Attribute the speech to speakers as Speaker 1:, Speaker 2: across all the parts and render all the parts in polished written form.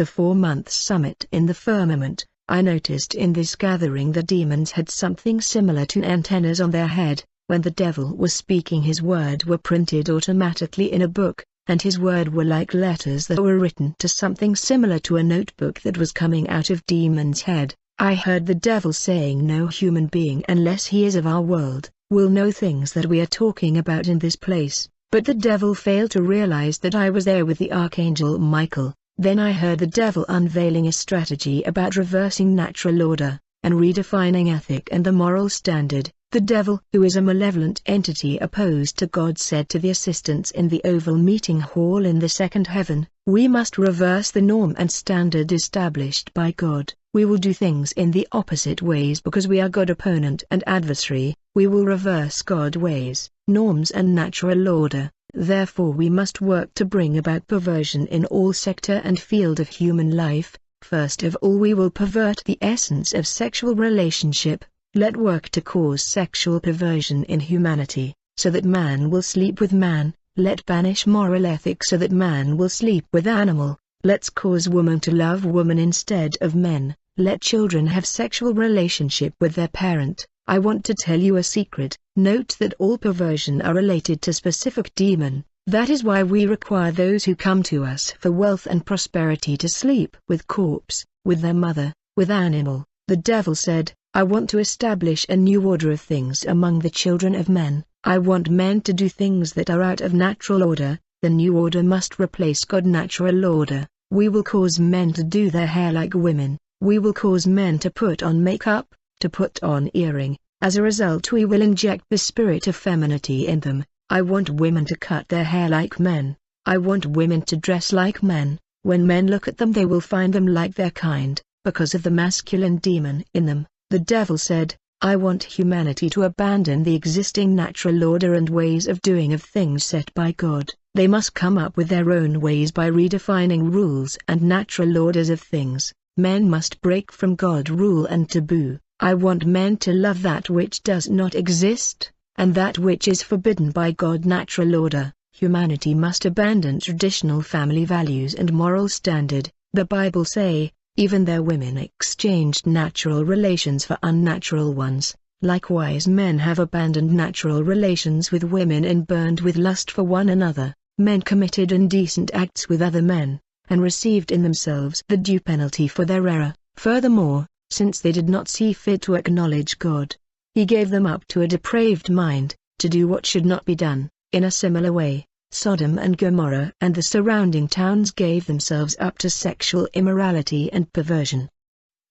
Speaker 1: the 4-month summit in the firmament, I noticed in this gathering the demons had something similar to antennas on their head. When the devil was speaking, his word were printed automatically in a book, and his word were like letters that were written to something similar to a notebook that was coming out of demon's head. I heard the devil saying, no human being unless he is of our world, will know things that we are talking about in this place. But the devil failed to realize that I was there with the Archangel Michael. Then I heard the devil unveiling a strategy about reversing natural order, and redefining ethic and the moral standard. The devil, who is a malevolent entity opposed to God, said to the assistants in the Oval Meeting Hall in the second heaven, we must reverse the norm and standard established by God. We will do things in the opposite ways because we are God opponent and adversary. We will reverse God ways, norms and natural order. Therefore we must work to bring about perversion in all sector and field of human life. First of all, we will pervert the essence of sexual relationship. Let work to cause sexual perversion in humanity, so that man will sleep with man. Let banish moral ethics so that man will sleep with animal. Let's cause woman to love woman instead of men. Let children have sexual relationship with their parent. I want to tell you a secret. Note that all perversion are related to specific demon. That is why we require those who come to us for wealth and prosperity to sleep with corpse, with their mother, with animal. The devil said, I want to establish a new order of things among the children of men. I want men to do things that are out of natural order. The new order must replace God's natural order. We will cause men to do their hair like women. We will cause men to put on makeup, to put on earring. As a result, we will inject the spirit of femininity in them. I want women to cut their hair like men. I want women to dress like men. When men look at them, they will find them like their kind, because of the masculine demon in them. The devil said, I want humanity to abandon the existing natural order and ways of doing of things set by God. They must come up with their own ways by redefining rules and natural orders of things. Men must break from God's rule and taboo. I want men to love that which does not exist, and that which is forbidden by God's natural order. Humanity must abandon traditional family values and moral standard. The Bible say, even their women exchanged natural relations for unnatural ones. Likewise, men have abandoned natural relations with women and burned with lust for one another. Men committed indecent acts with other men, and received in themselves the due penalty for their error. Furthermore, since they did not see fit to acknowledge God, He gave them up to a depraved mind, to do what should not be done. In a similar way, Sodom and Gomorrah and the surrounding towns gave themselves up to sexual immorality and perversion.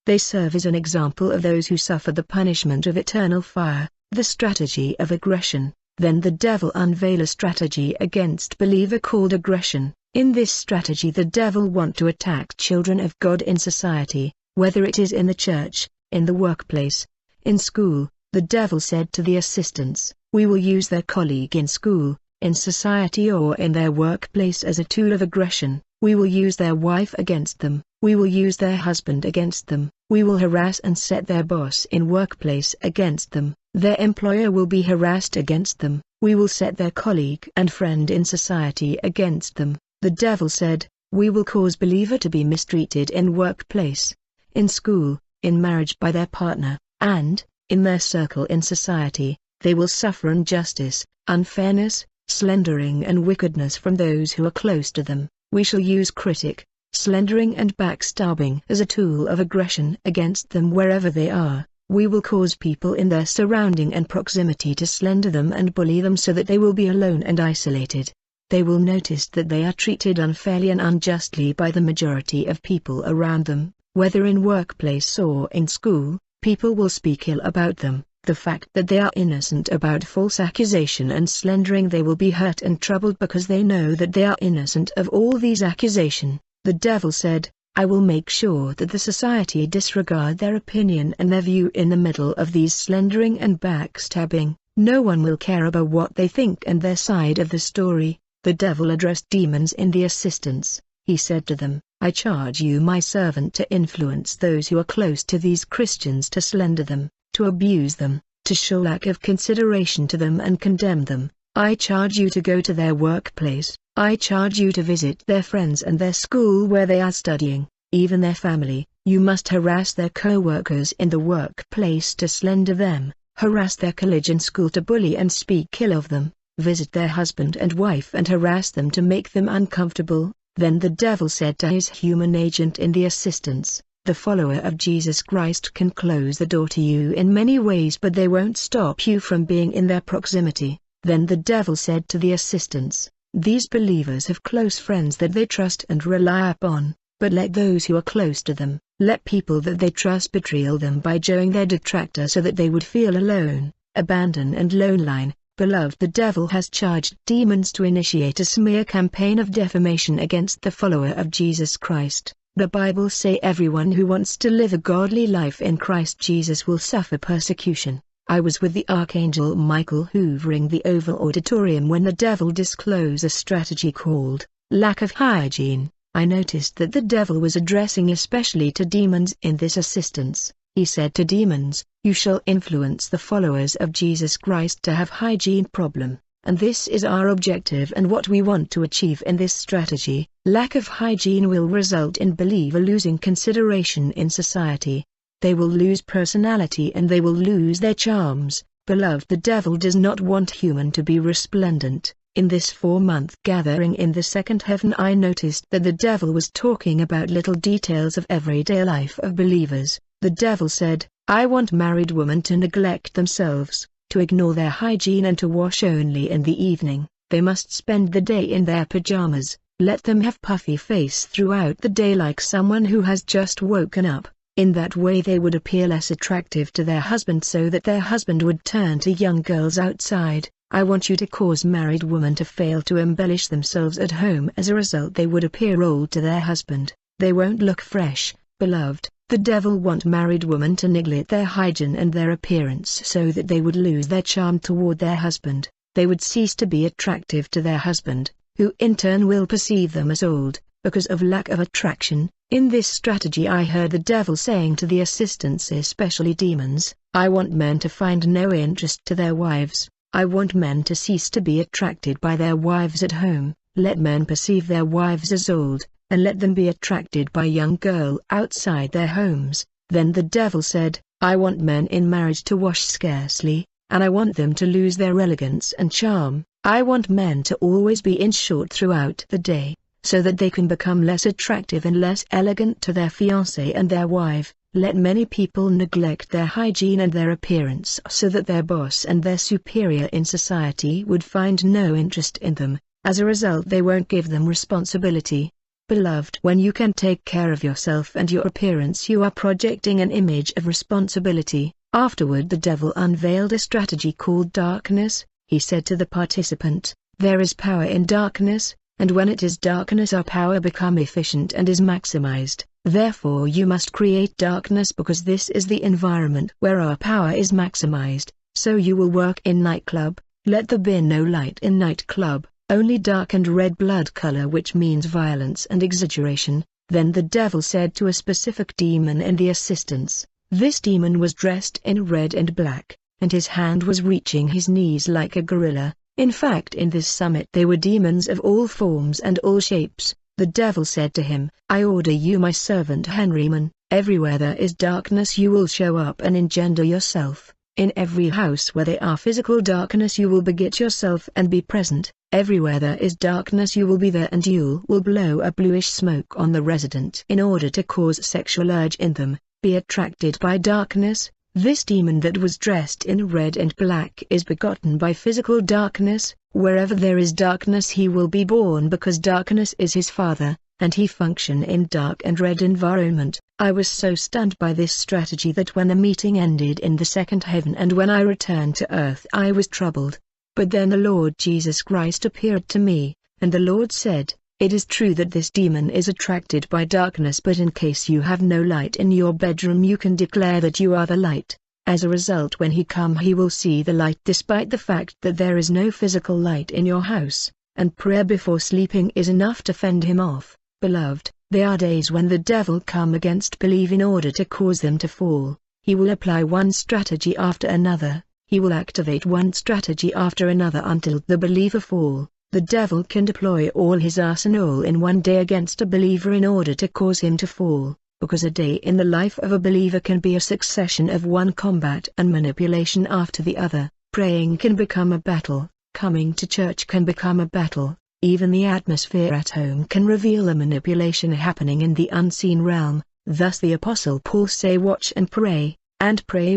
Speaker 1: They serve as an example of those who suffer the punishment of eternal fire. The strategy of aggression. Then the devil unveiled a strategy against believer called aggression. In this strategy, the devil want to attack children of God in society, whether it is in the church, in the workplace, in school. The devil said to the assistants, we will use their colleague in school, in society or in their workplace as a tool of aggression. We will use their wife against them. We will use their husband against them. We will harass and set their boss in workplace against them. Their employer will be harassed against them. We will set their colleague and friend in society against them. The devil said, we will cause believer to be mistreated in workplace, in school, in marriage by their partner, and, in their circle in society. They will suffer injustice, unfairness, slandering and wickedness from those who are close to them. We shall use critic, slandering and backstabbing as a tool of aggression against them wherever they are. We will cause people in their surrounding and proximity to slander them and bully them so that they will be alone and isolated. They will notice that they are treated unfairly and unjustly by the majority of people around them, whether in workplace or in school. People will speak ill about them. The fact that they are innocent about false accusation and slandering, they will be hurt and troubled because they know that they are innocent of all these accusations. The devil said, I will make sure that the society disregard their opinion and their view in the middle of these slandering and backstabbing. No one will care about what they think and their side of the story. The devil addressed demons in the assistants. He said to them, I charge you, my servant, to influence those who are close to these Christians to slander them, to abuse them, to show lack of consideration to them and condemn them. I charge you to go to their workplace. I charge you to visit their friends and their school where they are studying. even their family. You must harass their co-workers in the workplace to slander them, harass their college and school to bully and speak ill of them, visit their husband and wife and harass them to make them uncomfortable. Then the devil said to his human agent in the assistants, the follower of Jesus Christ can close the door to you in many ways, but they won't stop you from being in their proximity. Then the devil said to the assistants, these believers have close friends that they trust and rely upon, but let those who are close to them, let people that they trust betray them by showing their detractor so that they would feel alone, abandoned and lonely. Beloved, the devil has charged demons to initiate a smear campaign of defamation against the follower of Jesus Christ. The Bible say everyone who wants to live a godly life in Christ Jesus will suffer persecution. I was with the Archangel Michael hoovering the Oval Auditorium when the devil disclosed a strategy called lack of hygiene. I noticed that the devil was addressing especially to demons in this assistance. He said to demons, you shall influence the followers of Jesus Christ to have hygiene problem, and this is our objective and what we want to achieve in this strategy. Lack of hygiene will result in believer losing consideration in society. They will lose personality and they will lose their charms. Beloved, the devil does not want human to be resplendent. In this 4-month gathering in the second heaven, I noticed that the devil was talking about little details of everyday life of believers. The devil said, I want married women to neglect themselves, to ignore their hygiene and to wash only in the evening. They must spend the day in their pajamas. Let them have puffy face throughout the day like someone who has just woken up. In that way they would appear less attractive to their husband so that their husband would turn to young girls outside. I want you to cause married women to fail to embellish themselves at home. As a result they would appear old to their husband. They won't look fresh. Beloved, the devil want married women to neglect their hygiene and their appearance so that they would lose their charm toward their husband. They would cease to be attractive to their husband, who in turn will perceive them as old, because of lack of attraction. In this strategy I heard the devil saying to the assistants, especially demons, I want men to find no interest to their wives. I want men to cease to be attracted by their wives at home. Let men perceive their wives as old, and let them be attracted by young girl outside their homes. Then the devil said, I want men in marriage to wash scarcely, and I want them to lose their elegance and charm. I want men to always be in short throughout the day, so that they can become less attractive and less elegant to their fiancé and their wife. Let many people neglect their hygiene and their appearance so that their boss and their superior in society would find no interest in them. As a result they won't give them responsibility. Beloved, when you can take care of yourself and your appearance you are projecting an image of responsibility. Afterward the devil unveiled a strategy called darkness. He said to the participant, there is power in darkness, and when it is darkness our power become efficient and is maximized. Therefore you must create darkness because this is the environment where our power is maximized. So you will work in nightclub, let there be no light in nightclub, only dark and red blood color, which means violence and exaggeration. Then the devil said to a specific demon and the assistants, this demon was dressed in red and black, and his hand was reaching his knees like a gorilla. In fact in this summit they were demons of all forms and all shapes. The devil said to him, I order you my servant Henryman, everywhere there is darkness you will show up and engender yourself. In every house where there are physical darkness you will beget yourself and be present. Everywhere there is darkness you will be there and you will blow a bluish smoke on the resident in order to cause sexual urge in them. Be attracted by darkness. This demon that was dressed in red and black is begotten by physical darkness. Wherever there is darkness he will be born because darkness is his father, and he function in dark and red environment. I was so stunned by this strategy that when the meeting ended in the second heaven and when I returned to earth I was troubled. But then the Lord Jesus Christ appeared to me, and the Lord said, it is true that this demon is attracted by darkness, but in case you have no light in your bedroom you can declare that you are the light. As a result when he come he will see the light despite the fact that there is no physical light in your house, and prayer before sleeping is enough to fend him off. Beloved, there are days when the devil come against believe in order to cause them to fall. He will apply one strategy after another. He will activate one strategy after another until the believer fall. The devil can deploy all his arsenal in one day against a believer in order to cause him to fall, because a day in the life of a believer can be a succession of one combat and manipulation after the other. Praying can become a battle, coming to church can become a battle, even the atmosphere at home can reveal a manipulation happening in the unseen realm. Thus the Apostle Paul say, watch and pray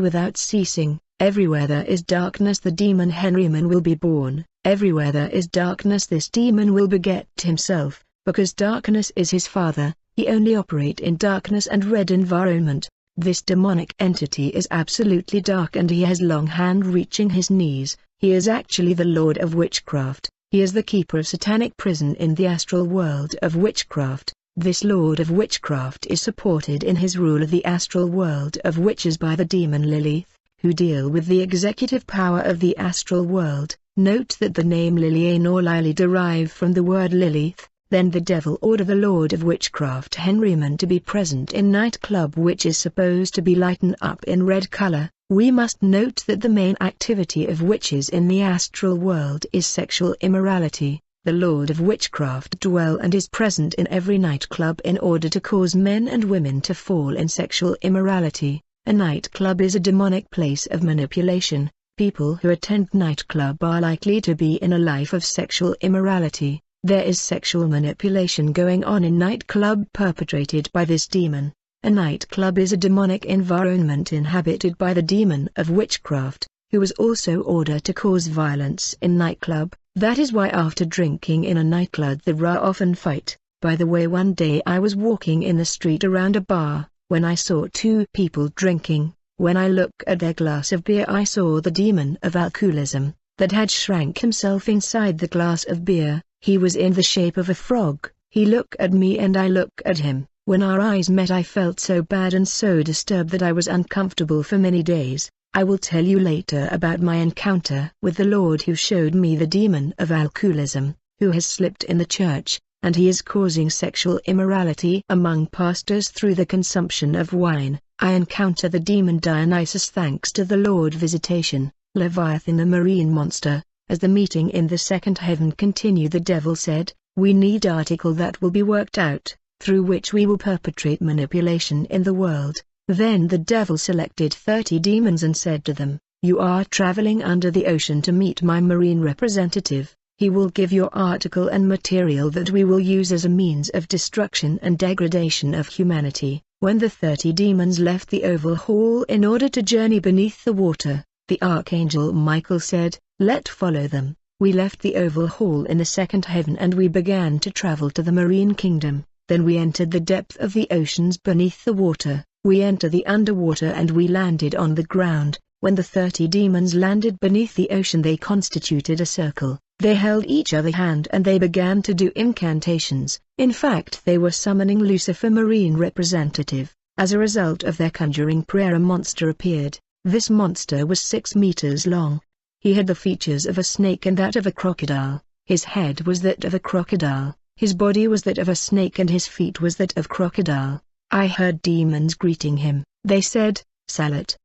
Speaker 1: without ceasing. Everywhere there is darkness the demon Henryman will be born. Everywhere there is darkness this demon will beget himself, because darkness is his father. He only operate in darkness and red environment. This demonic entity is absolutely dark and he has long hand reaching his knees. He is actually the lord of witchcraft. He is the keeper of satanic prison in the astral world of witchcraft. This lord of witchcraft is supported in his rule of the astral world of witches by the demon Lilith, who deal with the executive power of the astral world. Note that the name Liliane or Lily derive from the word Lilith. Then the devil order the lord of witchcraft Henryman to be present in nightclub which is supposed to be lightened up in red color. We must note that the main activity of witches in the astral world is sexual immorality. The lord of witchcraft dwell and is present in every nightclub in order to cause men and women to fall in sexual immorality. A nightclub is a demonic place of manipulation. People who attend nightclub are likely to be in a life of sexual immorality. There is sexual manipulation going on in nightclub perpetrated by this demon. A nightclub is a demonic environment inhabited by the demon of witchcraft, who is also ordered to cause violence in nightclub. That is why after drinking in a nightclub there are often fight. By the way, one day I was walking in the street around a bar, when I saw two people drinking. When I looked at their glass of beer I saw the demon of alcoholism, that had shrank himself inside the glass of beer. He was in the shape of a frog. He looked at me and I looked at him. When our eyes met I felt so bad and so disturbed that I was uncomfortable for many days. I will tell you later about my encounter with the Lord who showed me the demon of alcoholism, who has slipped in the church, and he is causing sexual immorality among pastors through the consumption of wine. I encounter the demon Dionysus thanks to the Lord visitation. Leviathan, a marine monster. As the meeting in the second heaven continued, the devil said, we need article that will be worked out, through which we will perpetrate manipulation in the world. Then the devil selected 30 demons and said to them, you are traveling under the ocean to meet my marine representative. He will give your article and material that we will use as a means of destruction and degradation of humanity. When the 30 demons left the oval hall in order to journey beneath the water, the archangel Michael said, let follow them. We left the oval hall in the second heaven and we began to travel to the marine kingdom. Then we entered the depth of the oceans beneath the water. We entered the underwater and we landed on the ground. When the 30 demons landed beneath the ocean they constituted a circle. They held each other's hand and they began to do incantations. In fact they were summoning Lucifer, marine representative. As a result of their conjuring prayer a monster appeared. This monster was 6 meters long. He had the features of a snake and that of a crocodile. His head was that of a crocodile, his body was that of a snake and his feet was that of crocodile. I heard demons greeting him. They said, Salut,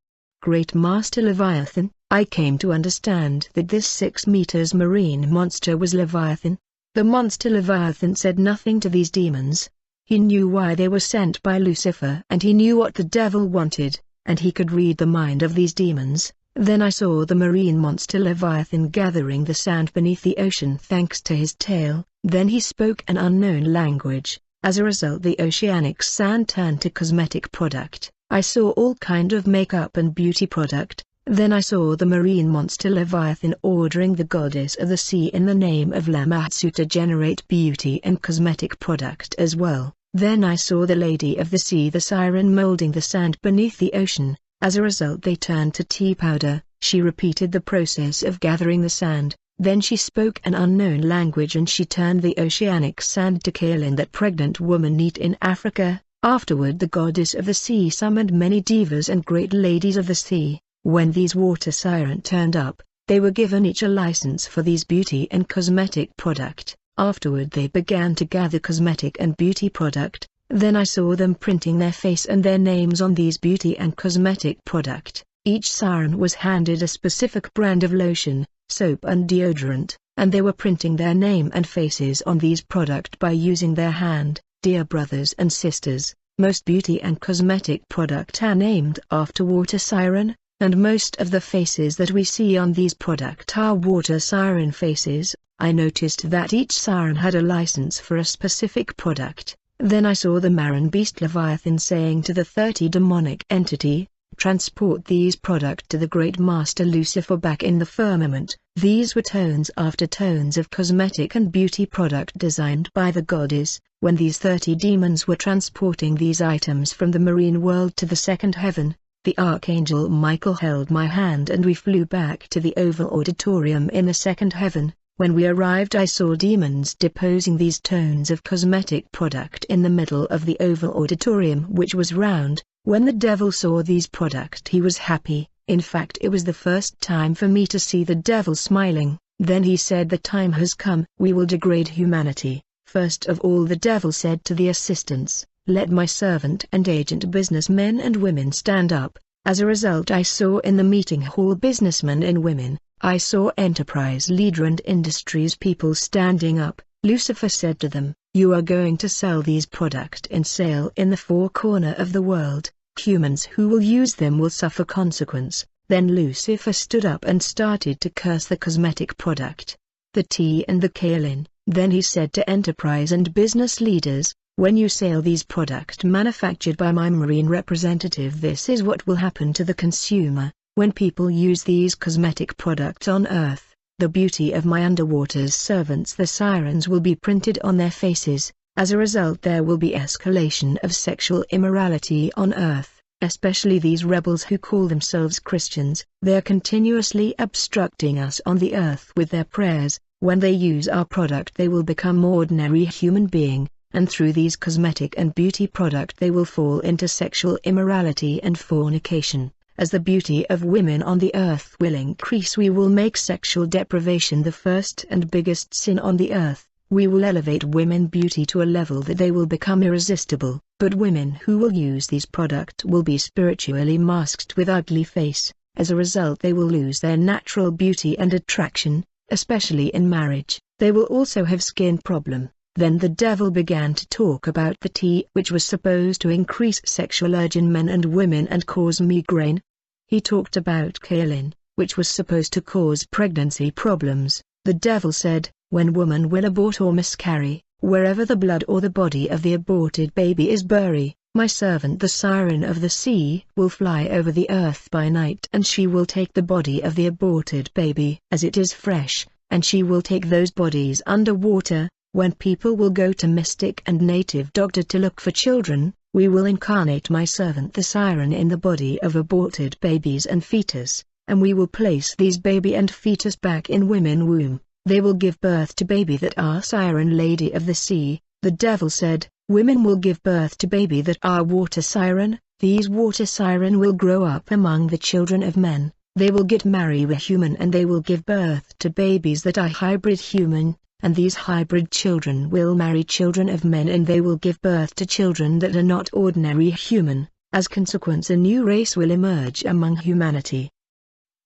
Speaker 1: Great Master Leviathan. I came to understand that this 6 meters marine monster was Leviathan. The monster Leviathan said nothing to these demons. He knew why they were sent by Lucifer and he knew what the devil wanted, and he could read the mind of these demons. Then I saw the marine monster Leviathan gathering the sand beneath the ocean thanks to his tail. Then he spoke an unknown language. As a result the oceanic sand turned to cosmetic product. I saw all kind of makeup and beauty product. Then I saw the marine monster Leviathan ordering the goddess of the sea in the name of Lamatsu to generate beauty and cosmetic product as well. Then I saw the lady of the sea, the siren, molding the sand beneath the ocean. As a result they turned to tea powder. She repeated the process of gathering the sand. Then she spoke an unknown language and she turned the oceanic sand to kaolin that pregnant women eat in Africa. Afterward the goddess of the sea summoned many divas and great ladies of the sea. When these water siren turned up, they were given each a license for these beauty and cosmetic product. Afterward they began to gather cosmetic and beauty product. Then I saw them printing their face and their names on these beauty and cosmetic product. Each siren was handed a specific brand of lotion, soap and deodorant. and they were printing their name and faces on these products by using their hand. Dear brothers and sisters, most beauty and cosmetic products are named after water siren, and most of the faces that we see on these products are water siren faces. I noticed that each siren had a license for a specific product. Then I saw the marine beast Leviathan saying to the 30 demonic entity, transport these products to the great master Lucifer back in the firmament. These were tones after tones of cosmetic and beauty product designed by the goddess. When these 30 demons were transporting these items from the marine world to the second heaven, the archangel Michael held my hand and we flew back to the oval auditorium in the second heaven. When we arrived, I saw demons deposing these tones of cosmetic product in the middle of the oval auditorium, which was round. When the devil saw these products, he was happy. In fact, it was the first time for me to see the devil smiling. Then he said, the time has come, we will degrade humanity. First of all, the devil said to the assistants, let my servant and agent businessmen and women stand up. As a result, I saw in the meeting hall businessmen and women. I saw enterprise leader and industries people standing up. Lucifer said to them, you are going to sell these products in sale in the four corners of the world. Humans who will use them will suffer consequence. Then Lucifer stood up and started to curse the cosmetic product, the tea and the kaolin. Then he said to enterprise and business leaders, when you sell these products manufactured by my marine representative, this is what will happen to the consumer. When people use these cosmetic products on Earth, the beauty of my underwater servants the sirens will be printed on their faces. As a result, there will be escalation of sexual immorality on Earth, especially these rebels who call themselves Christians. They are continuously obstructing us on the Earth with their prayers. When they use our product, they will become ordinary human being, and through these cosmetic and beauty product they will fall into sexual immorality and fornication. As the beauty of women on the earth will increase, we will make sexual deprivation the first and biggest sin on the earth. We will elevate women beauty to a level that they will become irresistible. But women who will use these products will be spiritually masked with ugly face. As a result, they will lose their natural beauty and attraction, especially in marriage. They will also have skin problem. Then the devil began to talk about the tea, which was supposed to increase sexual urge in men and women and cause migraine. He talked about kaolin, which was supposed to cause pregnancy problems. The devil said, when woman will abort or miscarry, wherever the blood or the body of the aborted baby is buried, my servant the siren of the sea will fly over the earth by night, and she will take the body of the aborted baby as it is fresh, and she will take those bodies underwater. When people will go to mystic and native doctor to look for children, we will incarnate my servant the siren in the body of aborted babies and fetus, and we will place these baby and fetus back in women womb. They will give birth to baby that are siren lady of the sea. The devil said, women will give birth to baby that are water siren. These water siren will grow up among the children of men. They will get married with human, and they will give birth to babies that are hybrid human. And these hybrid children will marry children of men, and they will give birth to children that are not ordinary human. As consequence, a new race will emerge among humanity.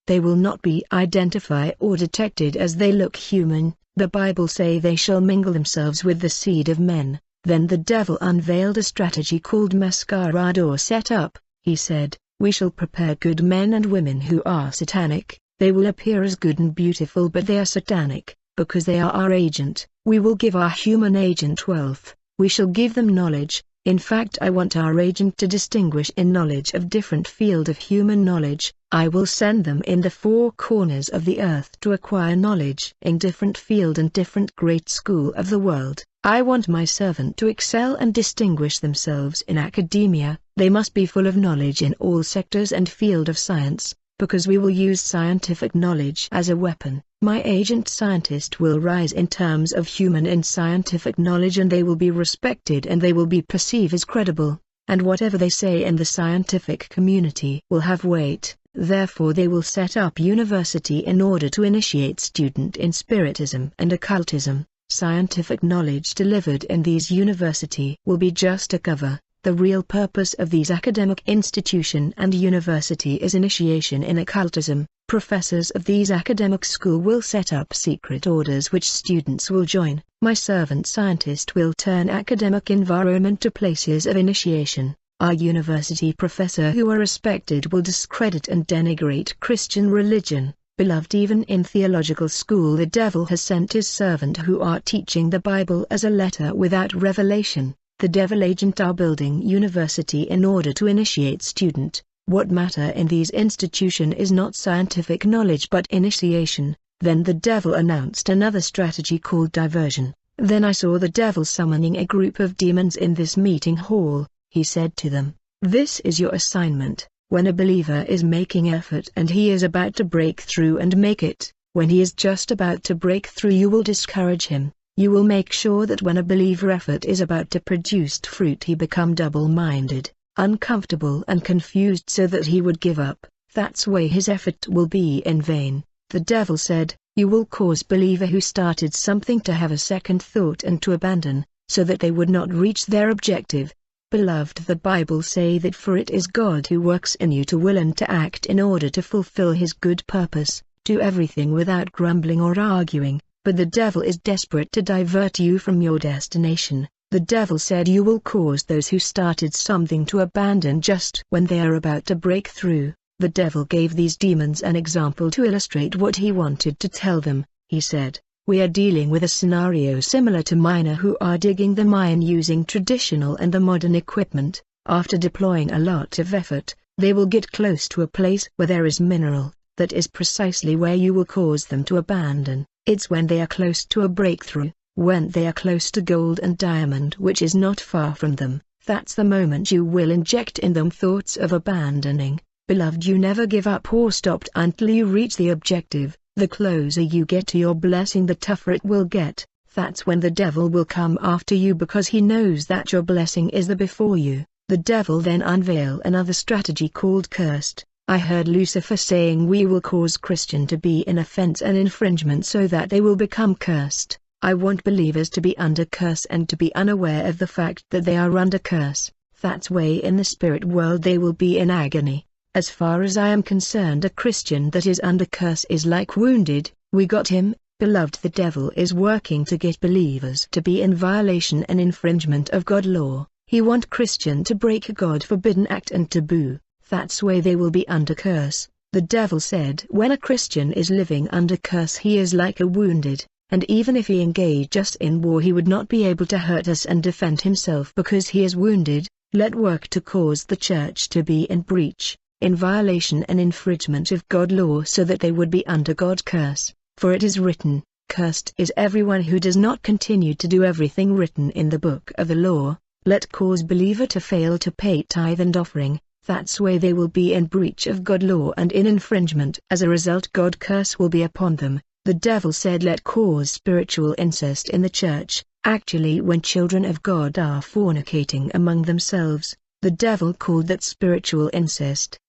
Speaker 1: They will not be identified or detected as they look human. The Bible say they shall mingle themselves with the seed of men. Then the devil unveiled a strategy called masquerade or set up. He said, we shall prepare good men and women who are satanic. They will appear as good and beautiful, but they are satanic. Because they are our agent, we will give our human agent wealth. We shall give them knowledge. In fact, I want our agent to distinguish in knowledge of different field of human knowledge. I will send them in the four corners of the earth to acquire knowledge in different field and different great school of the world. I want my servant to excel and distinguish themselves in academia. They must be full of knowledge in all sectors and field of science, because we will use scientific knowledge as a weapon. My agent scientist will rise in terms of human and scientific knowledge, and they will be respected and they will be perceived as credible, and whatever they say in the scientific community will have weight. Therefore they will set up university in order to initiate student in spiritism and occultism. Scientific knowledge delivered in these university will be just a cover. The real purpose of these academic institution and university is initiation in occultism. Professors of these academic school will set up secret orders which students will join. My servant scientist will turn academic environment to places of initiation. Our university professor who are respected will discredit and denigrate Christian religion. Beloved, even in theological school the devil has sent his servant who are teaching the Bible as a letter without revelation. The devil agent are building university in order to initiate student. What matter in these institution is not scientific knowledge but initiation. Then the devil announced another strategy called diversion. Then I saw the devil summoning a group of demons in this meeting hall. He said to them, "This is your assignment. When a believer is making effort and he is about to break through and make it, when he is just about to break through you will discourage him. You will make sure that when a believer effort is about to produce fruit he become double-minded, uncomfortable and confused so that he would give up. That's why his effort will be in vain." The devil said, "You will cause believer who started something to have a second thought and to abandon, so that they would not reach their objective." Beloved, the Bible say that for it is God who works in you to will and to act in order to fulfill his good purpose. Do everything without grumbling or arguing. But the devil is desperate to divert you from your destination. The devil said you will cause those who started something to abandon just when they are about to break through. The devil gave these demons an example to illustrate what he wanted to tell them. He said, "We are dealing with a scenario similar to miners who are digging the mine using traditional and the modern equipment. After deploying a lot of effort, they will get close to a place where there is mineral. That is precisely where you will cause them to abandon. It's when they are close to a breakthrough, when they are close to gold and diamond which is not far from them, that's the moment you will inject in them thoughts of abandoning. Beloved, you never give up or stop until you reach the objective. The closer you get to your blessing the tougher it will get. That's when the devil will come after you because he knows that your blessing is there before you. The devil then unveil another strategy called cursed. I heard Lucifer saying we will cause Christian to be in offense and infringement so that they will become cursed. I want believers to be under curse and to be unaware of the fact that they are under curse. That's way in the spirit world they will be in agony. As far as I am concerned, a Christian that is under curse is like wounded. We got him. Beloved, the devil is working to get believers to be in violation and infringement of God law. He want Christian to break a God forbidden act and taboo. That's why they will be under curse. The devil said when a Christian is living under curse he is like a wounded, and even if he engaged us in war he would not be able to hurt us and defend himself because he is wounded. Let work to cause the church to be in breach, in violation and infringement of God law so that they would be under God curse. For it is written, "Cursed is everyone who does not continue to do everything written in the book of the law." Let cause believer to fail to pay tithe and offering. That's why they will be in breach of God law and in infringement. As a result God curse will be upon them. The devil said let cause spiritual incest in the church. Actually when children of God are fornicating among themselves, the devil called that spiritual incest.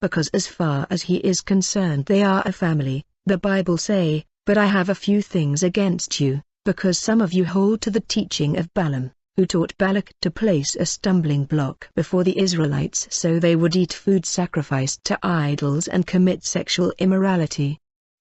Speaker 1: Because as far as he is concerned they are a family. The Bible say, "But I have a few things against you, because some of you hold to the teaching of Balaam, who taught Balak to place a stumbling block before the Israelites so they would eat food sacrificed to idols and commit sexual immorality.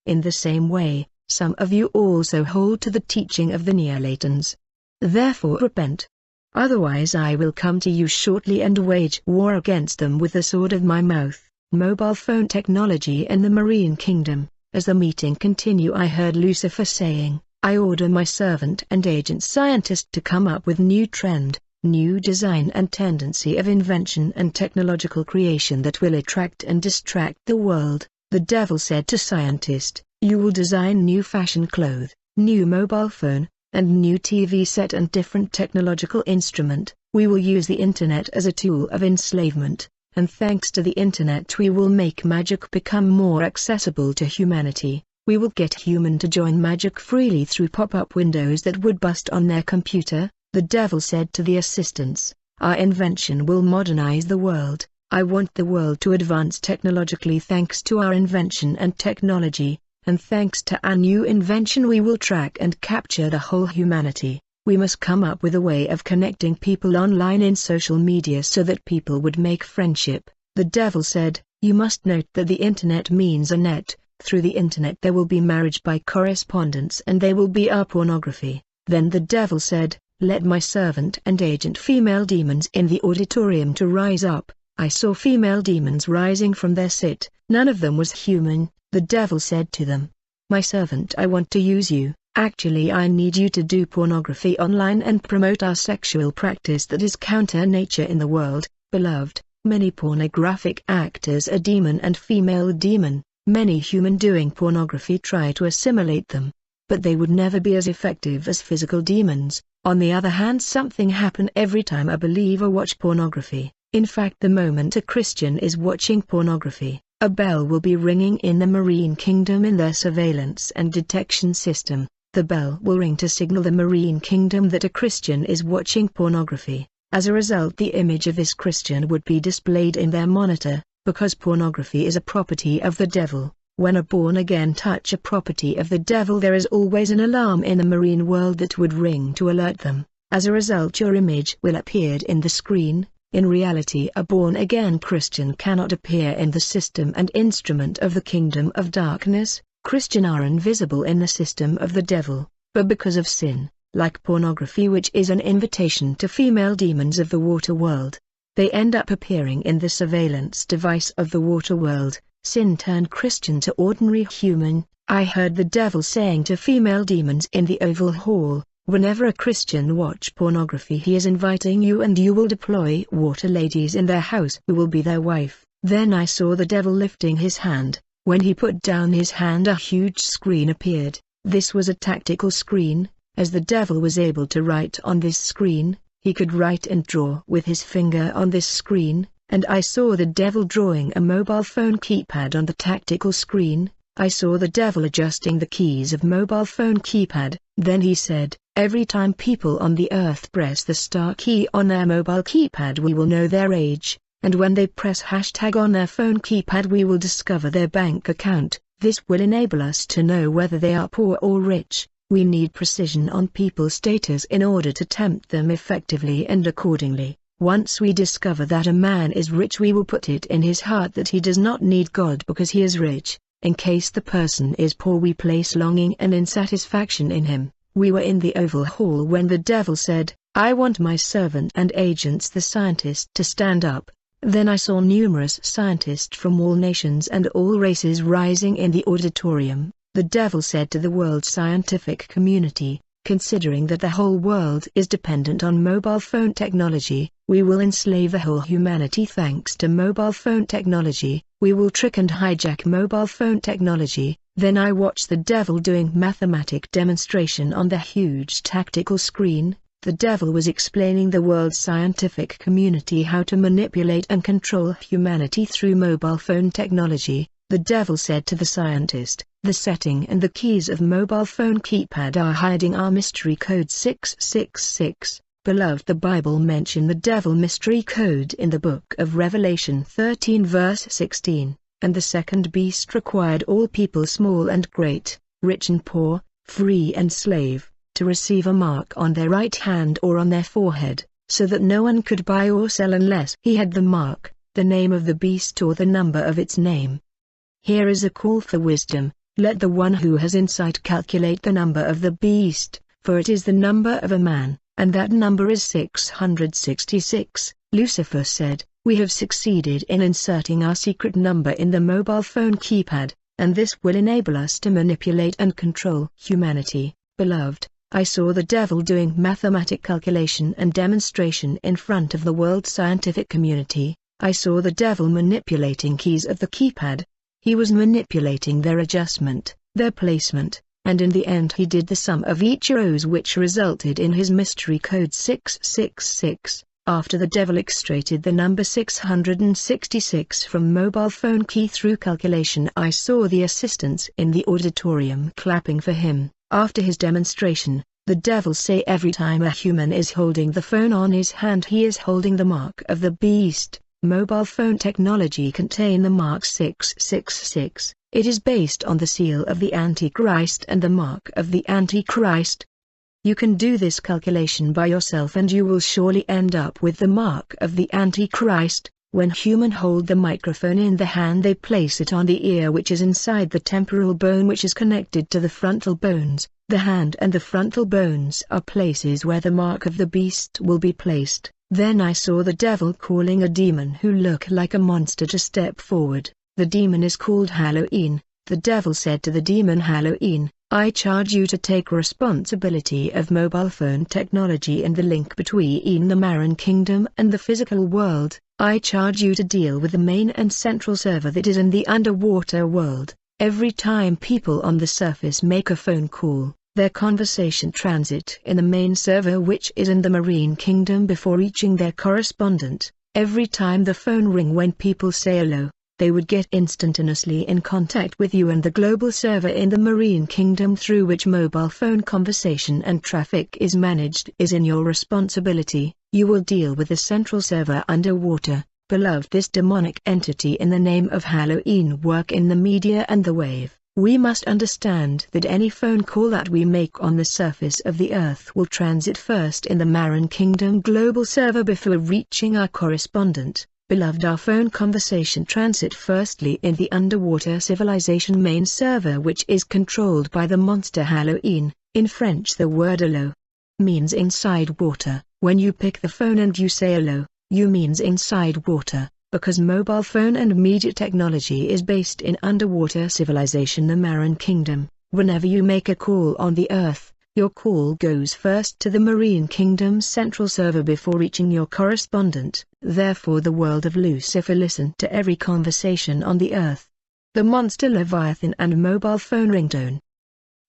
Speaker 1: In the same way, some of you also hold to the teaching of the Nicolaitans. Therefore repent. Otherwise I will come to you shortly and wage war against them with the sword of my mouth." Mobile phone technology in the marine kingdom. As the meeting continued I heard Lucifer saying, "I order my servant and agent scientist to come up with new trend, new design and tendency of invention and technological creation that will attract and distract the world." The devil said to scientist, "You will design new fashion clothes, new mobile phone, and new TV set and different technological instrument. We will use the internet as a tool of enslavement, and thanks to the internet we will make magic become more accessible to humanity. We will get human to join magic freely through pop-up windows that would bust on their computer." The devil said to the assistants, "Our invention will modernize the world. I want the world to advance technologically thanks to our invention and technology, and thanks to our new invention we will track and capture the whole humanity. We must come up with a way of connecting people online in social media so that people would make friendship. The devil said, you must note that the internet means a net. Through the internet there will be marriage by correspondence and there will be pornography. Then the devil said, let my servant and agent female demons in the auditorium to rise up. I saw female demons rising from their sit. None of them was human. The devil said to them, my servant, I want to use you. Actually I need you to do pornography online and promote our sexual practice that is counter nature in the world. Beloved, many pornographic actors are demon and female demon. Many human doing pornography try to assimilate them, but they would never be as effective as physical demons. On the other hand, something happen every time a believer watch pornography. In fact, the moment a Christian is watching pornography, a bell will be ringing in the marine kingdom in their surveillance and detection system. The bell will ring to signal the marine kingdom that a Christian is watching pornography. As a result, the image of this Christian would be displayed in their monitor. Because pornography is a property of the devil, when a born-again touch a property of the devil, there is always an alarm in the marine world that would ring to alert them. As a result, your image will appear in the screen. In reality, a born-again Christian cannot appear in the system and instrument of the kingdom of darkness. Christians are invisible in the system of the devil, but because of sin, like pornography, which is an invitation to female demons of the water world, they end up appearing in the surveillance device of the water world. Sin turned Christian to ordinary human. I heard the devil saying to female demons in the Oval Hall, whenever a Christian watch pornography, he is inviting you and you will deploy water ladies in their house who will be their wife. Then I saw the devil lifting his hand. When he put down his hand, a huge screen appeared. This was a tactical screen. As the devil was able to write on this screen, he could write and draw with his finger on this screen, and I saw the devil drawing a mobile phone keypad on the tactical screen. I saw the devil adjusting the keys of mobile phone keypad. Then he said, every time people on the earth press the star key on their mobile keypad, we will know their age, and when they press hashtag on their phone keypad, we will discover their bank account. This will enable us to know whether they are poor or rich. We need precision on people's status in order to tempt them effectively and accordingly. Once we discover that a man is rich, we will put it in his heart that he does not need God because he is rich. In case the person is poor, we place longing and insatisfaction in him. We were in the Oval Hall when the devil said, I want my servant and agents, the scientists, to stand up. Then I saw numerous scientists from all nations and all races rising in the auditorium. The devil said to the world scientific community, considering that the whole world is dependent on mobile phone technology, we will enslave the whole humanity thanks to mobile phone technology. We will trick and hijack mobile phone technology. Then I watched the devil doing mathematic demonstration on the huge tactical screen. The devil was explaining the world's scientific community how to manipulate and control humanity through mobile phone technology. The devil said to the scientist, the setting and the keys of mobile phone keypad are hiding our mystery code 666. Beloved, the Bible mention the devil mystery code in the book of Revelation 13 verse 16, and the second beast required all people, small and great, rich and poor, free and slave, to receive a mark on their right hand or on their forehead, so that no one could buy or sell unless he had the mark, the name of the beast or the number of its name. Here is a call for wisdom. Let the one who has insight calculate the number of the beast, for it is the number of a man, and that number is 666. Lucifer said, we have succeeded in inserting our secret number in the mobile phone keypad, and this will enable us to manipulate and control humanity. Beloved, I saw the devil doing mathematic calculation and demonstration in front of the world scientific community. I saw the devil manipulating keys of the keypad. He was manipulating their adjustment, their placement, and in the end he did the sum of each rows, which resulted in his mystery code 666. After the devil extracted the number 666 from mobile phone key through calculation, I saw the assistants in the auditorium clapping for him. After his demonstration, the devil say every time a human is holding the phone on his hand, he is holding the mark of the beast. Mobile phone technology contain the mark 666. It is based on the seal of the Antichrist and the mark of the Antichrist. You can do this calculation by yourself and you will surely end up with the mark of the Antichrist. When human hold the microphone in the hand, they place it on the ear, which is inside the temporal bone, which is connected to the frontal bones. The hand and the frontal bones are places where the mark of the beast will be placed. Then I saw the devil calling a demon who looked like a monster to step forward. The demon is called Halloween. The devil said to the demon Halloween, I charge you to take responsibility of mobile phone technology and the link between the Maran Kingdom and the physical world. I charge you to deal with the main and central server that is in the underwater world. Every time people on the surface make a phone call, their conversation transit in the main server, which is in the Marine Kingdom, before reaching their correspondent. Every time the phone ring, when people say hello, they would get instantaneously in contact with you and the global server in the Marine Kingdom through which mobile phone conversation and traffic is managed is in your responsibility. You will deal with the central server underwater. Beloved, this demonic entity in the name of Halloween work in the media and the wave. We must understand that any phone call that we make on the surface of the earth will transit first in the Maran Kingdom global server before reaching our correspondent. Beloved, our phone conversation transit firstly in the underwater civilization main server, which is controlled by the monster Halloween. In French, the word hello means inside water. When you pick the phone and you say hello, you means inside water, because mobile phone and media technology is based in underwater civilization the Maran Kingdom. Whenever you make a call on the earth, your call goes first to the Marine Kingdom's central server before reaching your correspondent. Therefore the world of Lucifer listened to every conversation on the earth. The monster Leviathan and mobile phone ringtone.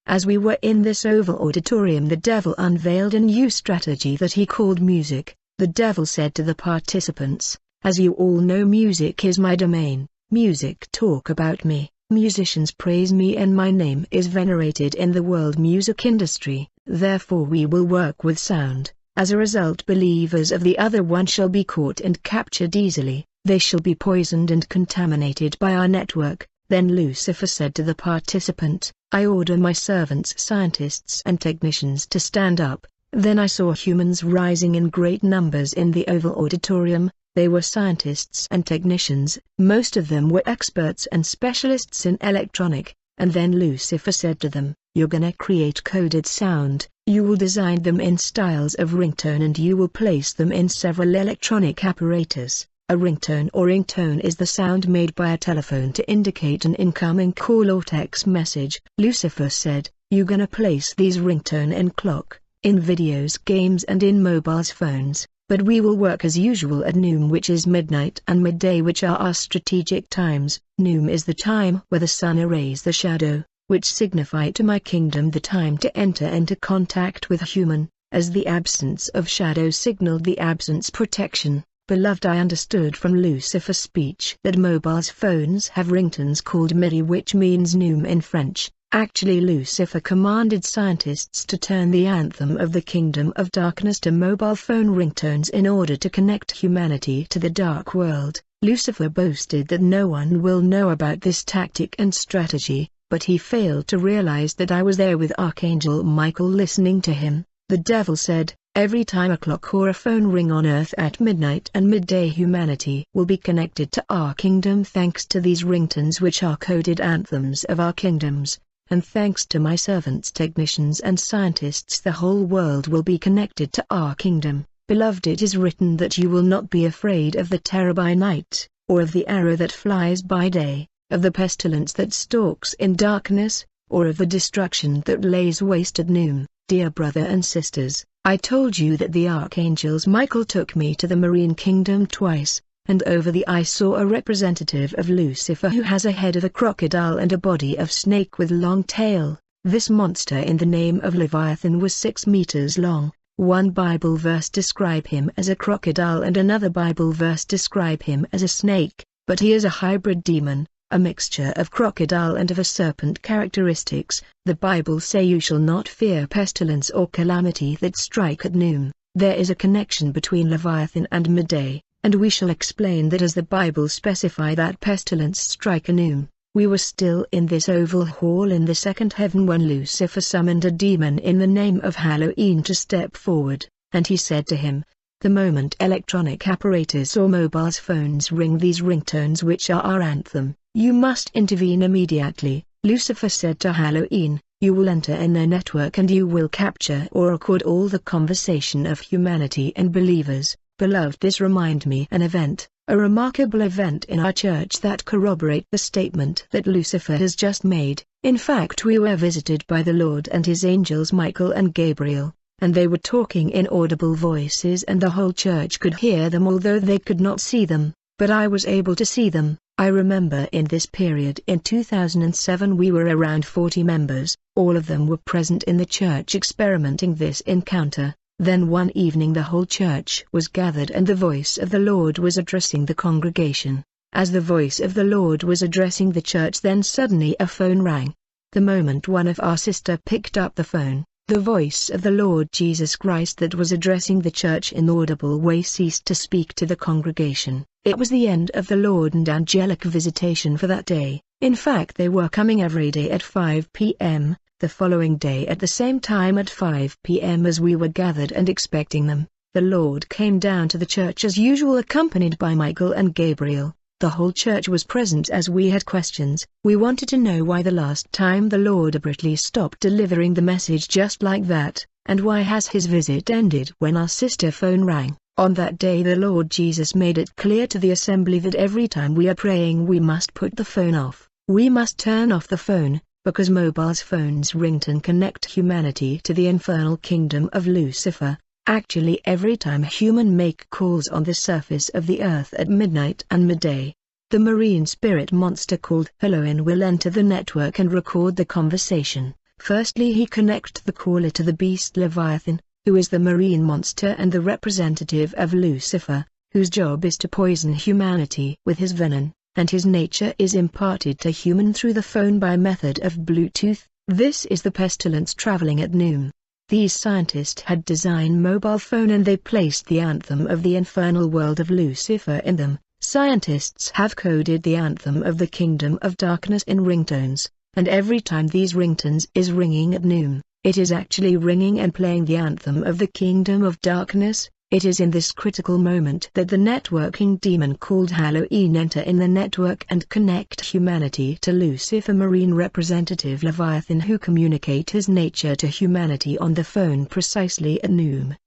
Speaker 1: As we were in this oval auditorium, the devil unveiled a new strategy that he called music. The devil said to the participants, as you all know, music is my domain. Music talk about me, musicians praise me, and my name is venerated in the world music industry. Therefore we will work with sound. As a result, believers of the other one shall be caught and captured easily. They shall be poisoned and contaminated by our network. Then Lucifer said to the participant, I order my servants, scientists and technicians, to stand up. Then I saw humans rising in great numbers in the oval auditorium. They were scientists and technicians. Most of them were experts and specialists in electronic. And then Lucifer said to them, you're gonna create coded sound. You will design them in styles of ringtone and you will place them in several electronic apparatus. A ringtone or ringtone is the sound made by a telephone to indicate an incoming call or text message. Lucifer said, you gonna place these ringtone in clock, in videos, games and in mobile phones, but we will work as usual at noon, which is midnight, and midday, which are our strategic times. Noon is the time where the sun erases the shadow, which signify to my kingdom the time to enter into contact with human, as the absence of shadow signaled the absence protection. Beloved, I understood from Lucifer's speech that mobile phones have ringtones called midi, which means noom in French. Actually, Lucifer commanded scientists to turn the anthem of the kingdom of darkness to mobile phone ringtones in order to connect humanity to the dark world. Lucifer boasted that no one will know about this tactic and strategy, but he failed to realize that I was there with Archangel Michael listening to him. The devil said, every time a clock or a phone ring on earth at midnight and midday, humanity will be connected to our kingdom thanks to these ringtones, which are coded anthems of our kingdoms. And thanks to my servants, technicians and scientists, the whole world will be connected to our kingdom. Beloved, it is written that you will not be afraid of the terror by night, or of the arrow that flies by day, of the pestilence that stalks in darkness, or of the destruction that lays waste at noon. Dear brother and sisters, I told you that the archangels Michael took me to the Marine Kingdom twice, and over the I saw a representative of Lucifer who has a head of a crocodile and a body of snake with long tail. This monster in the name of Leviathan was 6 meters long. One Bible verse describe him as a crocodile and another Bible verse describe him as a snake, but he is a hybrid demon, a mixture of crocodile and of a serpent characteristics. The Bible say you shall not fear pestilence or calamity that strike at noon. There is a connection between Leviathan and midday, and we shall explain that as the Bible specify that pestilence strike at noon, We were still in this oval hall in the second heaven when Lucifer summoned a demon in the name of Halloween to step forward, and he said to him, "The moment electronic apparatus or mobile phones ring these ringtones which are our anthem, you must intervene immediately." Lucifer said to Halloween, "You will enter in their network and you will capture or record all the conversation of humanity and believers." Beloved, this reminds me an event, a remarkable event in our church that corroborate the statement that Lucifer has just made. In fact, we were visited by the Lord and his angels Michael and Gabriel, and they were talking in audible voices and the whole church could hear them although they could not see them, but I was able to see them. I remember in this period in 2007 we were around 40 members, all of them were present in the church experimenting this encounter. Then one evening the whole church was gathered and the voice of the Lord was addressing the congregation. As the voice of the Lord was addressing the church, then suddenly a phone rang. The moment one of our sister picked up the phone, the voice of the Lord Jesus Christ that was addressing the church in audible way ceased to speak to the congregation. It was the end of the Lord and angelic visitation for that day. In fact, they were coming every day at 5 p.m., the following day at the same time at 5 p.m. as we were gathered and expecting them. The Lord came down to the church as usual accompanied by Michael and Gabriel. The whole church was present as we had questions. We wanted to know why the last time the Lord abruptly stopped delivering the message just like that, and why has his visit ended when our sister phone rang. On that day the Lord Jesus made it clear to the assembly that every time we are praying we must put the phone off. We must turn off the phone, because mobile phones ringtone connect humanity to the infernal kingdom of Lucifer. Actually every time human make calls on the surface of the earth at midnight and midday, the marine spirit monster called Appolyon will enter the network and record the conversation. Firstly he connect the caller to the beast Leviathan, who is the marine monster and the representative of Lucifer, whose job is to poison humanity with his venom, and his nature is imparted to human through the phone by method of Bluetooth. This is the pestilence traveling at noon. These scientists had designed mobile phone and they placed the anthem of the infernal world of Lucifer in them. Scientists have coded the anthem of the kingdom of darkness in ringtones, and every time these ringtones is ringing at noon, it is actually ringing and playing the anthem of the kingdom of darkness. It is in this critical moment that the networking demon called Halloween enter in the network and connect humanity to Lucifer marine representative Leviathan, who communicate his nature to humanity on the phone precisely at noon.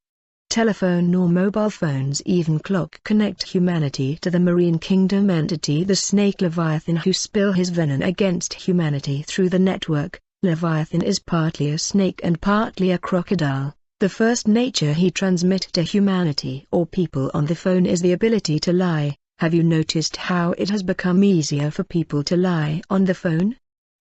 Speaker 1: Telephone nor mobile phones even clock connect humanity to the marine kingdom entity the snake Leviathan, who spill his venom against humanity through the network. Leviathan is partly a snake and partly a crocodile. The first nature he transmits to humanity or people on the phone is the ability to lie. Have you noticed how it has become easier for people to lie on the phone?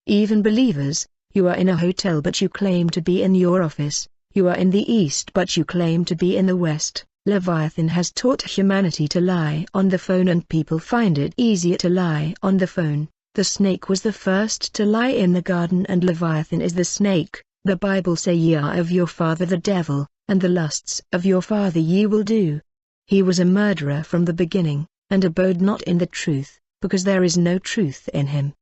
Speaker 1: Even believers. You are in a hotel but you claim to be in your office. You are in the East but you claim to be in the West. Leviathan has taught humanity to lie on the phone and people find it easier to lie on the phone. The snake was the first to lie in the garden and Leviathan is the snake. The Bible say ye are of your father the devil, and the lusts of your father ye will do. He was a murderer from the beginning, and abode not in the truth, because there is no truth in him.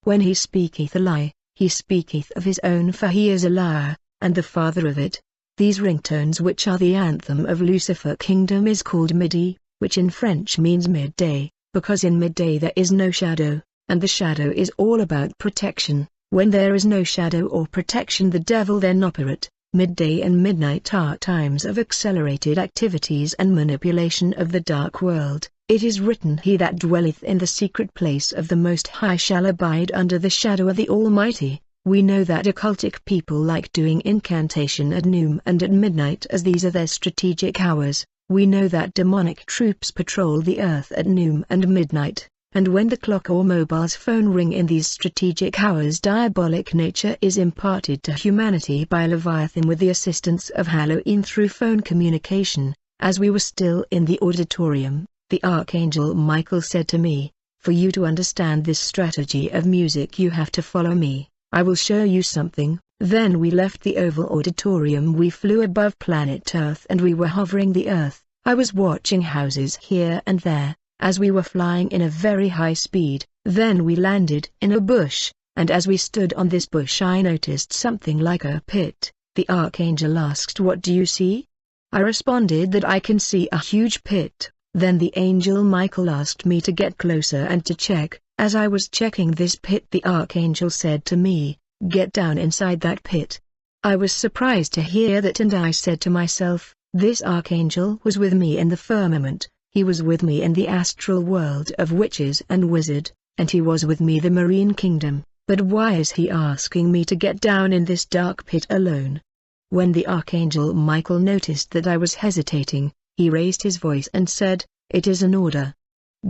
Speaker 1: When he speaketh a lie, he speaketh of his own, for he is a liar, and the father of it. These ringtones, which are the anthem of Lucifer kingdom, is called midi, which in French means midday, because in midday there is no shadow, and the shadow is all about protection. When there is no shadow or protection the devil then operate. Midday and midnight are times of accelerated activities and manipulation of the dark world. It is written, he that dwelleth in the secret place of the Most High shall abide under the shadow of the Almighty. We know that occultic people like doing incantation at noon and at midnight, as these are their strategic hours. We know that demonic troops patrol the earth at noon and midnight. And when the clock or mobile's phone ring in these strategic hours, diabolic nature is imparted to humanity by Leviathan with the assistance of Halloween through phone communication. As we were still in the auditorium, the Archangel Michael said to me, "For you to understand this strategy of music you have to follow me. I will show you something." Then we left the oval auditorium. We flew above planet Earth and we were hovering the Earth. I was watching houses here and there. as we were flying in a very high speed. Then we landed in a bush, and as we stood on this bush I noticed something like a pit. The archangel asked, "What do you see?" I responded that I can see a huge pit. Then the angel Michael asked me to get closer and to check. As I was checking this pit, the archangel said to me, "Get down inside that pit." I was surprised to hear that, and I said to myself, this archangel was with me in the firmament, he was with me in the astral world of witches and wizard, and he was with me the marine kingdom, but why is he asking me to get down in this dark pit alone? When the archangel Michael noticed that I was hesitating, he raised his voice and said, "It is an order.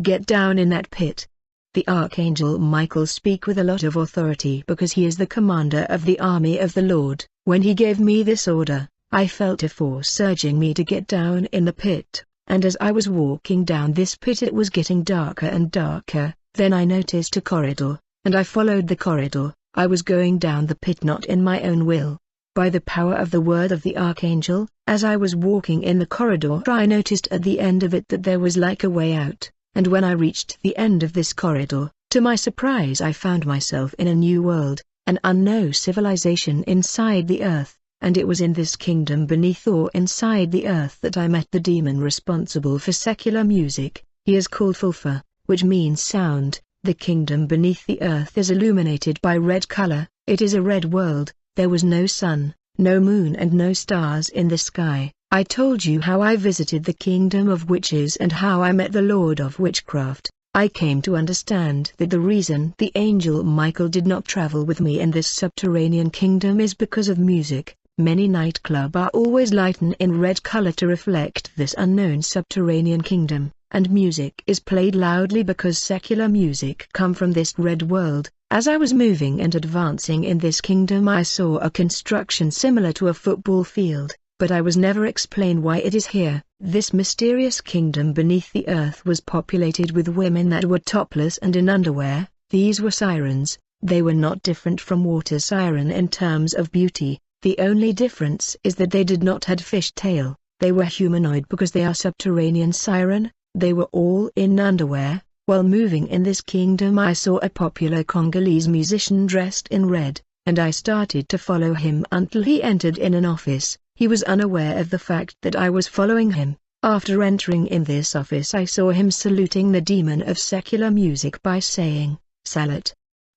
Speaker 1: Get down in that pit." The archangel Michael speaks with a lot of authority because he is the commander of the army of the Lord. When he gave me this order, I felt a force urging me to get down in the pit, and as I was walking down this pit it was getting darker and darker. Then I noticed a corridor, and I followed the corridor. I was going down the pit not in my own will. By the power of the word of the archangel, as I was walking in the corridor I noticed at the end of it that there was like a way out, and when I reached the end of this corridor, to my surprise I found myself in a new world, an unknown civilization inside the earth, and it was in this kingdom beneath or inside the earth that I met the demon responsible for secular music. He is called Fulfa, which means sound. The kingdom beneath the earth is illuminated by red color. It is a red world. There was no sun, no moon and no stars in the sky. I told you how I visited the kingdom of witches and how I met the Lord of Witchcraft. I came to understand that the reason the angel Michael did not travel with me in this subterranean kingdom is because of music. Many nightclubs are always lightened in red color to reflect this unknown subterranean kingdom, and music is played loudly because secular music come from this red world. As I was moving and advancing in this kingdom I saw a construction similar to a football field, but I was never explained why it is here. This mysterious kingdom beneath the earth was populated with women that were topless and in underwear. These were sirens. They were not different from water siren in terms of beauty. The only difference is that they did not had fish tail. They were humanoid because they are subterranean siren. They were all in underwear. While moving in this kingdom I saw a popular Congolese musician dressed in red, and I started to follow him until he entered in an office. He was unaware of the fact that I was following him. After entering in this office I saw him saluting the demon of secular music by saying, "Salut,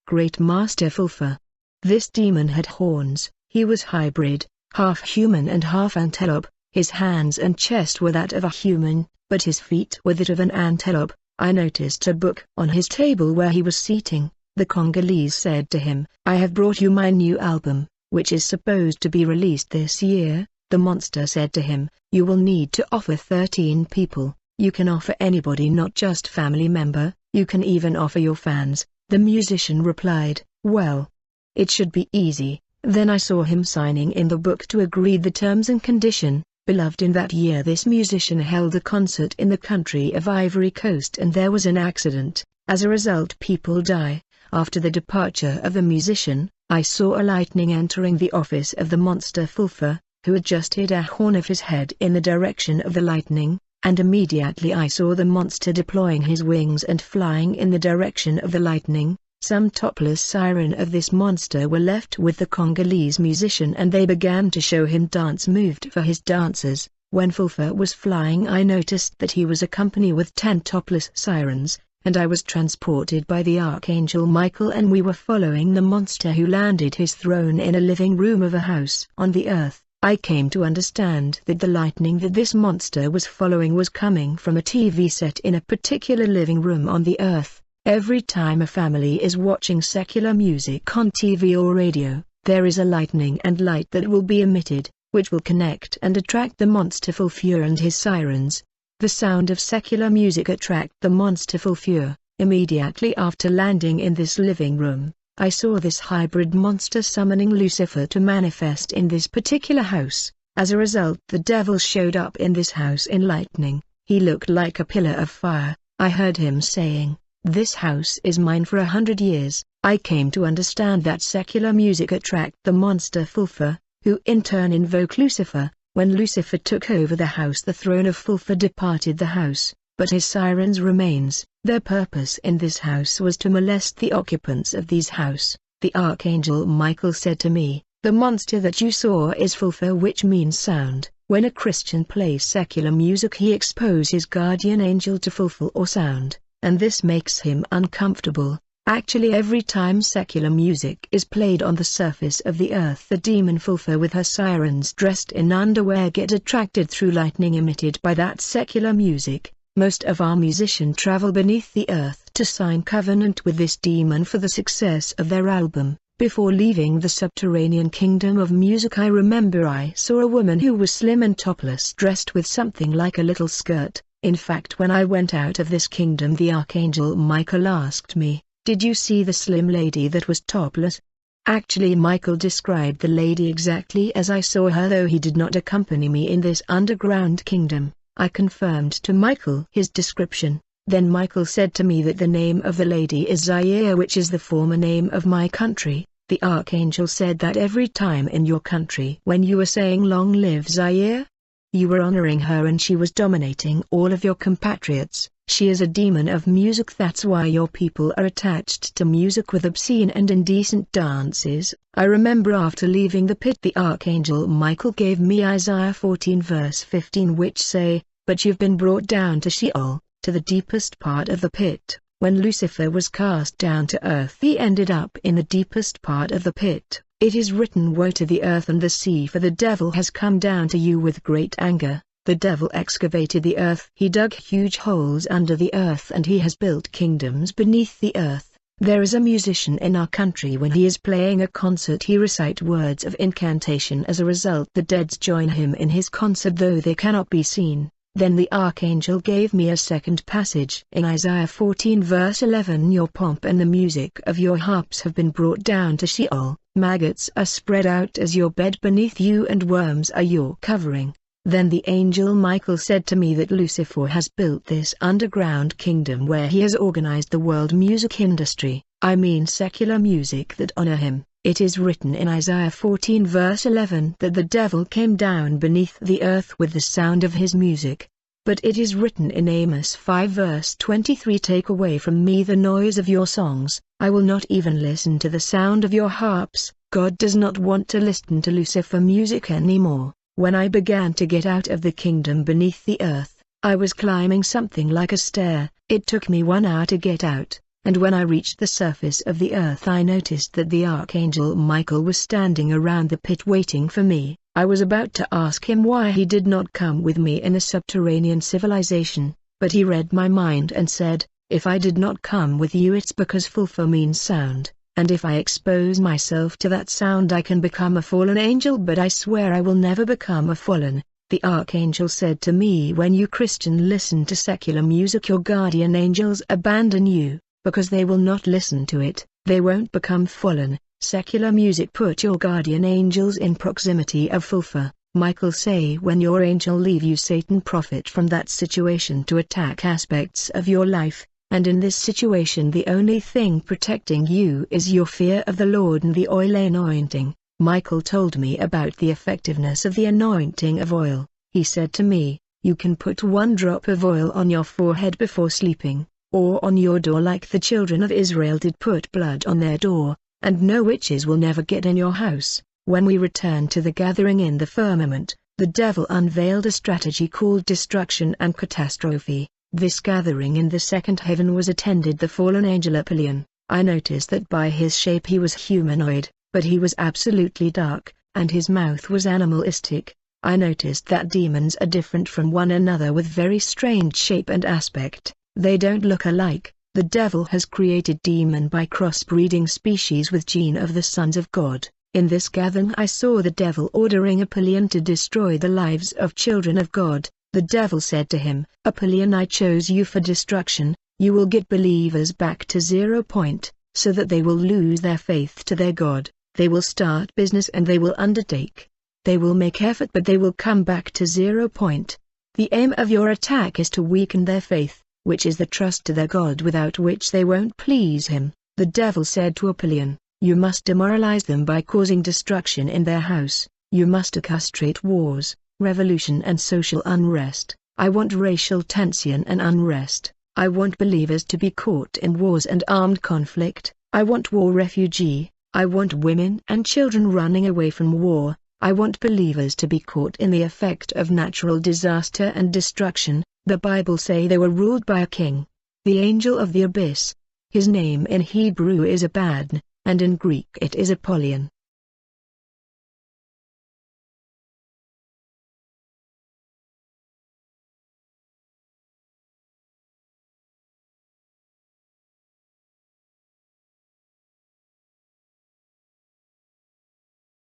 Speaker 1: Great Master Fulfa." This demon had horns. He was hybrid, half human and half antelope. His hands and chest were that of a human, but his feet were that of an antelope. I noticed a book on his table where he was sitting. The Congolese said to him, "I have brought you my new album, which is supposed to be released this year." The monster said to him, "You will need to offer 13 people. You can offer anybody, not just family member, you can even offer your fans." The musician replied, "Well, it should be easy." Then I saw him signing in the book to agree the terms and condition. Beloved, in that year this musician held a concert in the country of Ivory Coast and there was an accident. As a result people die. After the departure of the musician, I saw a lightning entering the office of the monster Fulfa, who adjusted a horn of his head in the direction of the lightning, and immediately I saw the monster deploying his wings and flying in the direction of the lightning. Some topless siren of this monster were left with the Congolese musician and they began to show him dance moved for his dancers. When Fulfa was flying I noticed that he was accompanied with 10 topless sirens, and I was transported by the Archangel Michael and we were following the monster who landed his throne in a living room of a house on the earth. I came to understand that the lightning that this monster was following was coming from a TV set in a particular living room on the earth. Every time a family is watching secular music on TV or radio, there is a lightning and light that will be emitted, which will connect and attract the monster Fulfure and his sirens. The sound of secular music attract the monster Fulfure. Immediately after landing in this living room, I saw this hybrid monster summoning Lucifer to manifest in this particular house. As a result, the devil showed up in this house in lightning. He looked like a pillar of fire. I heard him saying, "This house is mine for 100 years." I came to understand that secular music attract the monster Fulfa, who in turn invoke Lucifer. When Lucifer took over the house, the throne of Fulfa departed the house. but his sirens remains. Their purpose in this house was to molest the occupants of these house. The Archangel Michael said to me, "The monster that you saw is Fulfa, which means sound." When a Christian plays secular music, he exposes his guardian angel to Fulfa or sound, and this makes him uncomfortable. Actually, every time secular music is played on the surface of the earth, the demon Fulfa with her sirens dressed in underwear get attracted through lightning emitted by that secular music. Most of our musicians travel beneath the earth to sign covenant with this demon for the success of their album. Before leaving the subterranean kingdom of music, I remember I saw a woman who was slim and topless, dressed with something like a little skirt. In fact, when I went out of this kingdom, the Archangel Michael asked me, "Did you see the slim lady that was topless?" Actually, Michael described the lady exactly as I saw her, though he did not accompany me in this underground kingdom. I confirmed to Michael his description. Then Michael said to me that the name of the lady is Zaire, which is the former name of my country. The Archangel said that every time in your country when you were saying "Long live Zaire," you were honoring her and she was dominating all of your compatriots. She is a demon of music. That's why your people are attached to music with obscene and indecent dances. I remember after leaving the pit, the Archangel Michael gave me Isaiah 14 verse 15, which say, "But you've been brought down to Sheol, to the deepest part of the pit." When Lucifer was cast down to earth, he ended up in the deepest part of the pit. It is written, "Woe to the earth and the sea, for the devil has come down to you with great anger." The devil excavated the earth. He dug huge holes under the earth and he has built kingdoms beneath the earth. There is a musician in our country, when he is playing a concert he recite words of incantation. As a result, the dead join him in his concert, though they cannot be seen. Then the Archangel gave me a second passage in Isaiah 14 verse 11, "Your pomp and the music of your harps have been brought down to Sheol. Maggots are spread out as your bed beneath you and worms are your covering." Then the angel Michael said to me that Lucifer has built this underground kingdom where he has organized the world music industry. I mean secular music that honor him. It is written in Isaiah 14 verse 11 that the devil came down beneath the earth with the sound of his music. But it is written in Amos 5 verse 23, "Take away from me the noise of your songs, I will not even listen to the sound of your harps." God does not want to listen to Lucifer music anymore. When I began to get out of the kingdom beneath the earth, I was climbing something like a stair. It took me 1 hour to get out, and when I reached the surface of the earth I noticed that the Archangel Michael was standing around the pit waiting for me. I was about to ask him why he did not come with me in a subterranean civilization, but he read my mind and said, "If I did not come with you, it's because Fulfa means sound. And if I expose myself to that sound I can become a fallen angel, but I swear I will never become a fallen." The Archangel said to me, "When you Christian listen to secular music, your guardian angels abandon you, because they will not listen to it. They won't become fallen. Secular music put your guardian angels in proximity of Fulfa." Michael say, "When your angel leave you, Satan profit from that situation to attack aspects of your life. And in this situation the only thing protecting you is your fear of the Lord and the oil anointing." Michael told me about the effectiveness of the anointing of oil. He said to me, "You can put 1 drop of oil on your forehead before sleeping, or on your door like the children of Israel did put blood on their door, and no witches will never get in your house." When we returned to the gathering in the firmament, the devil unveiled a strategy called destruction and catastrophe. This gathering in the second heaven was attended the fallen angel Appolyon. I noticed that by his shape he was humanoid, but he was absolutely dark, and his mouth was animalistic. I noticed that demons are different from one another with very strange shape and aspect. They don't look alike. The devil has created demon by crossbreeding species with gene of the sons of God. In this gathering I saw the devil ordering Appolyon to destroy the lives of children of God. The devil said to him, "Appolyon, I chose you for destruction. You will get believers back to 0 point, so that they will lose their faith to their God. They will start business and they will undertake. They will make effort but they will come back to 0 point. The aim of your attack is to weaken their faith, which is the trust to their God, without which they won't please him." The devil said to Appolyon, "You must demoralize them by causing destruction in their house. You must castrate wars, revolution and social unrest. I want racial tension and unrest. I want believers to be caught in wars and armed conflict. I want war refugee. I want women and children running away from war. I want believers to be caught in the effect of natural disaster and destruction. The Bible say they were ruled by a king, the angel of the abyss. His name in Hebrew is Abaddon, and in Greek it is Appolyon.